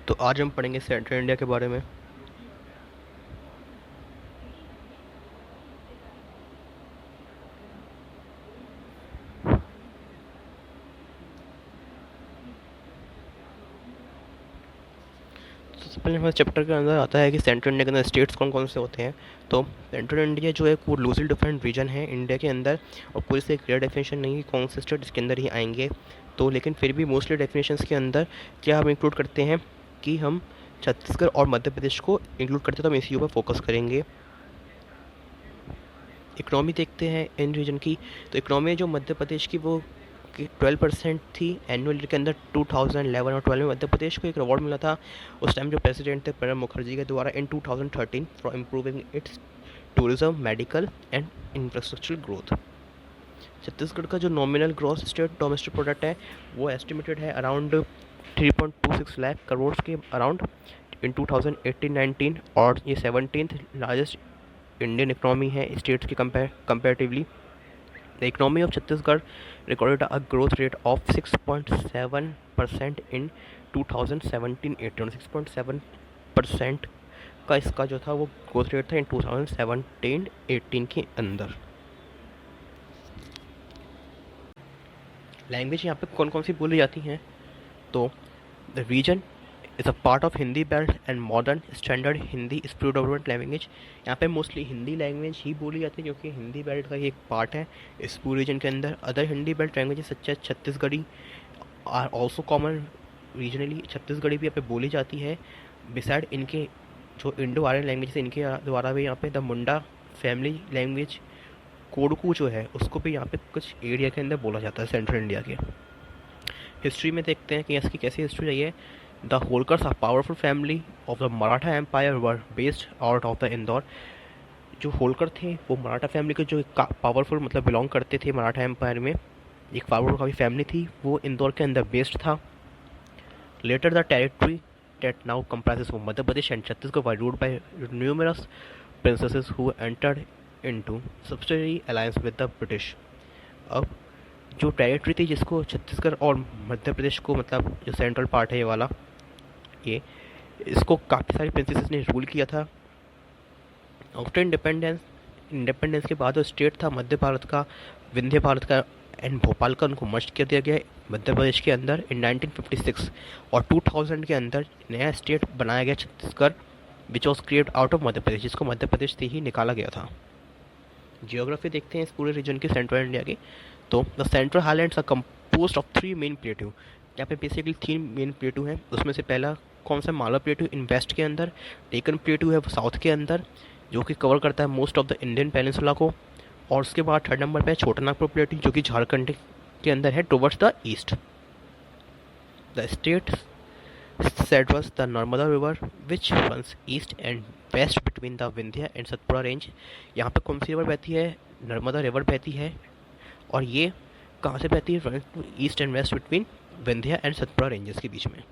तो आज हम पढ़ेंगे सेंट्रल इंडिया के बारे में। तो सबसे पहले हमारे चैप्टर के अंदर आता है कि सेंट्रल इंडिया के अंदर स्टेट्स कौन कौन से होते हैं। तो सेंट्रल इंडिया जो है वो लूजली डिफरेंट रीजन है इंडिया के अंदर, और पूरी से क्लियर डेफिनेशन नहीं कि कौन से स्टेट इसके अंदर ही आएंगे। तो लेकिन फिर भी मोस्टली डेफिनेशंस के अंदर क्या हम इंक्लूड करते हैं कि हम छत्तीसगढ़ और मध्य प्रदेश को इंक्लूड करते हैं, तो हम इसी ऊपर फोकस करेंगे। इकनॉमी देखते हैं इन रीजन की। तो इकनॉमी जो मध्य प्रदेश की वो 12% थी एनुअल के अंदर 2011 और 12 में मध्य प्रदेश को एक अवार्ड मिला था उस टाइम जो प्रेसिडेंट थे प्रणब मुखर्जी के द्वारा इन 2013 for improving it's tourism, medical and infrastructure growth. Chhattisgarh का जो nominal gross state domestic product है वो एस्टिमेटेड है अराउंड 3.26 लाख करोड़ के अराउंड इन 2018-19, और ये 17th लार्जेस्ट इंडियन इकोनॉमी है स्टेट्स के comparatively. The economy of Chhattisgarh recorded a growth rate of 6.7% in 2017-18। 6.7% का इसका जो था वो ग्रोथ रेट था इन 2017-18 के अंदर। लैंग्वेज यहाँ पे कौन कौन सी बोली जाती हैं, तो the reason is a part of Hindi belt and modern standard Hindi is predominant language. यहाँ पे मोस्टली हिंदी लैंग्वेज ही बोली जाती है क्योंकि हिंदी बेल्ट का ही एक पार्ट है इस पूरे रीजन के अंदर। Other Hindi belt languages such as Chhattisgarhi are also common regionally. Chhattisgarhi भी यहाँ पे बोली जाती है। बिसाइड इनके जो इंडो आर्यन लैंग्वेज है इनके द्वारा भी यहाँ पे द मुंडा फैमिली लैंग्वेज कोडकू जो है उसको भी यहाँ पे कुछ एरिया के अंदर बोला जाता है सेंट्रल इंडिया के। हिस्ट्री में देखते हैं कि इसकी कैसी हिस्ट्री रही है। The Holkars are powerful family of the Maratha empire were based out of the Indore. जो होलकर थे वो मराठा फैमिली के जो पावरफुल मतलब बिलोंग करते थे मराठा एम्पायर में, एक पावरफुल काफ़ी फैमिली थी, वो इंदौर के अंदर बेस्ड था। Later the territory that now comprises of Madhya Pradesh and Chhattisgarh were ruled by numerous princesses who entered into subsidiary alliance with the British। अब जो टेरिटरी थी जिसको छत्तीसगढ़ और मध्य प्रदेश को मतलब जो सेंट्रल पार्ट है ये वाला, ये इसको काफ़ी सारी प्रिंसेसेस ने रूल किया था। आफ्टर इंडिपेंडेंस के बाद जो स्टेट था मध्य भारत का, विंध्य भारत का एंड भोपाल का, उनको मर्ज कर दिया गया मध्य प्रदेश के अंदर इन 1956, और 2000 के अंदर नया स्टेट बनाया गया Chhattisgarh which was create out of Madhya Pradesh, जिसको मध्य प्रदेश से ही निकाला गया था। जियोग्राफी देखते हैं इस पूरे रीजन की सेंट्रल इंडिया की। तो the central highlands are composed of 3 main plateau. यहाँ पे बेसिकली 3 मेन प्लेट्यू हैं। उसमें से पहला कौन सा, मालवा प्लेट्यू इन वेस्ट के अंदर, डेक्कन प्लेट्यू है वो साउथ के अंदर जो कि कवर करता है most of the Indian peninsula को, और उसके बाद थर्ड नंबर पे छोटा नागपुर प्लेट्यू जो कि झारखंड के अंदर है towards the east. The state set was the Narmada River which runs east and west between the Vindhya and Satpura range। यहाँ पे कौन सी रिवर बहती है, नर्मदा रिवर बहती है, और ये कहाँ से बहती है, east and west between Vindhya and Satpura ranges के बीच में।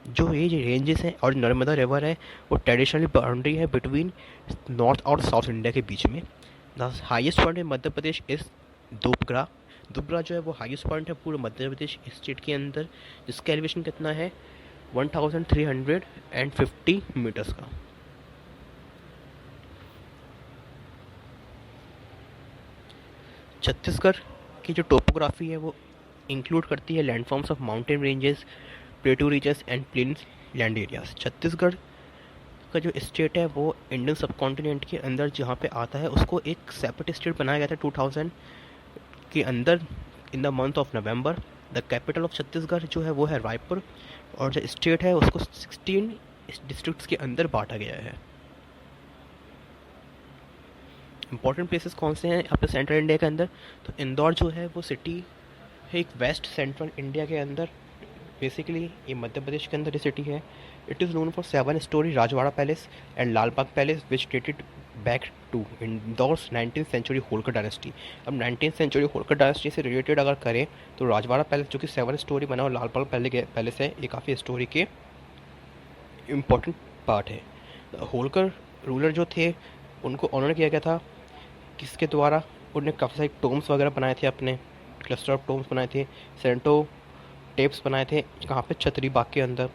जो ये रेंजेस हैं और नर्मदा रिवर है वो ट्रेडिशनली बाउंड्री है बिटवीन नॉर्थ और साउथ इंडिया के बीच में। The highest point in Madhya Pradesh इस दुबग्रा। दुबग्रा जो है वो हाईएस्ट पॉइंट है पूरे मध्य प्रदेश स्टेट के अंदर, जिसका एलिवेशन कितना है 1350 मीटर्स का। छत्तीसगढ़ की जो टोपोग्राफी है वो इंक्लूड करती है landforms of mountain ranges, plateau regions and plains land areas. Chhattisgarh का जो स्टेट है वो इंडियन सब कॉन्टिनेंट के अंदर जहाँ पे आता है उसको एक सेपरेट स्टेट बनाया गया था 2000 के अंदर in the month of November. The capital of Chhattisgarh जो है वो है रायपुर, और जो स्टेट है उसको 16 डिस्ट्रिक्ट्स के अंदर बांटा गया है। इंपॉर्टेंट प्लेसेस कौन से हैं यहाँ पे सेंट्रल इंडिया के अंदर, तो इंदौर जो है वो सिटी है एक वेस्ट सेंट्रल इंडिया के अंदर, बेसिकली ये मध्य प्रदेश के अंदर सिटी है। It is known for 7 storey Rajwada palace and Lalbagh palace which dated back to Indore's 19th century Holkar dynasty. अब 19th सेंचुरी होलकर डायनेस्टी से रिलेटेड अगर करें तो राजवाड़ा पैलेस जो कि 7 स्टोरी बना और लालबाग पैलेस है, ये काफ़ी स्टोरी के इम्पोर्टेंट पार्ट है। होलकर रूलर जो थे उनको ऑनर किया गया था किसके द्वारा, उन्होंने काफ़ी सारे टोम्स वगैरह बनाए थे, अपने क्लस्टर ऑफ टोम्स बनाए थे। सेंटो टेप्स बनाए थे कहाँ पे, छतरी बाग के अंदर।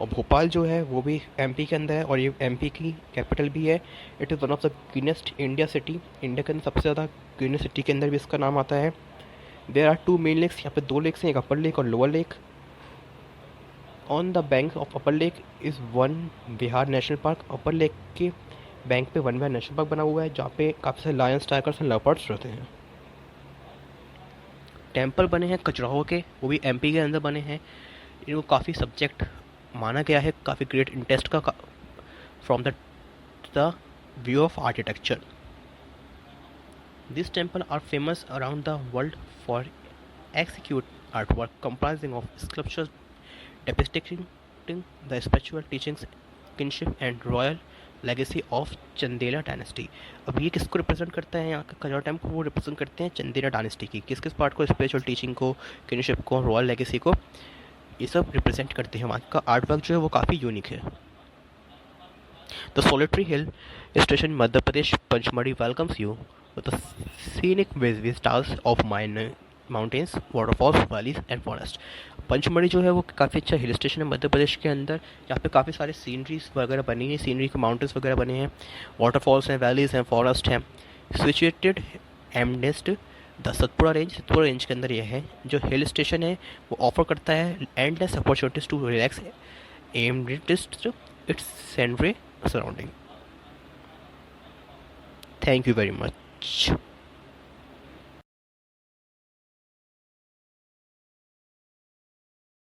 और भोपाल जो है वो भी एमपी के अंदर है और ये एमपी की कैपिटल भी है। It is one of the greenest India city, India के अंदर सबसे ज़्यादा ग्रीनेस्ट सिटी के अंदर भी इसका नाम आता है। There are two main lakes, यहाँ पे दो लेक्स हैं, एक अपर लेक और lower lake. On the bank of upper lake is Van Vihar national park. Upper lake के बैंक पे वन विहार नेशनल पार्क बना हुआ है जहाँ पे काफ़ी सारे लायंस, टाइगर्स एंड लेपर्ड्स रहते हैं। टेम्पल बने हैं खजुराहो के, वो भी एमपी के अंदर बने हैं। इनको काफ़ी सब्जेक्ट माना गया है, काफ़ी ग्रेट इंटरेस्ट का from the view of architecture. These temples are famous around the world for execute artwork comprising of sculptures depicting the spiritual teachings, kinship and royal legacy of Chandela dynasty. अब ये किसको represent करता है, यहाँ का Khajuraho temple वो represent करते हैं चंदेला डायनेस्टी की। किस किस पार्ट को, स्पिरिचुअल टीचिंग को, किनशिप को, रॉयल लेगेसी को, ये सब रिप्रेजेंट करते हैं। वहाँ का आर्ट वर्क जो है वो काफ़ी यूनिक है। The solitary hill station Madhya Pradesh Pachmarhi welcomes you with the scenic vistas of mountains, waterfalls, valleys and forest। Pachmarhi जो है वो काफ़ी अच्छा हिल स्टेशन है मध्य प्रदेश के अंदर। यहाँ पे काफ़ी सारे सीनरीज वगैरह बनी हैं, सीनरी के माउंटेन्स वगैरह बने हैं, वाटरफॉल्स हैं, वैलीज हैं, फॉरेस्ट हैं। सिचुएटेड एमनेस्ट द सतपुड़ा रेंज के अंदर यह है जो हिल स्टेशन है। वो ऑफर करता है endless opportunities to relax amidst its सेंड्रे surrounding. Thank you very much.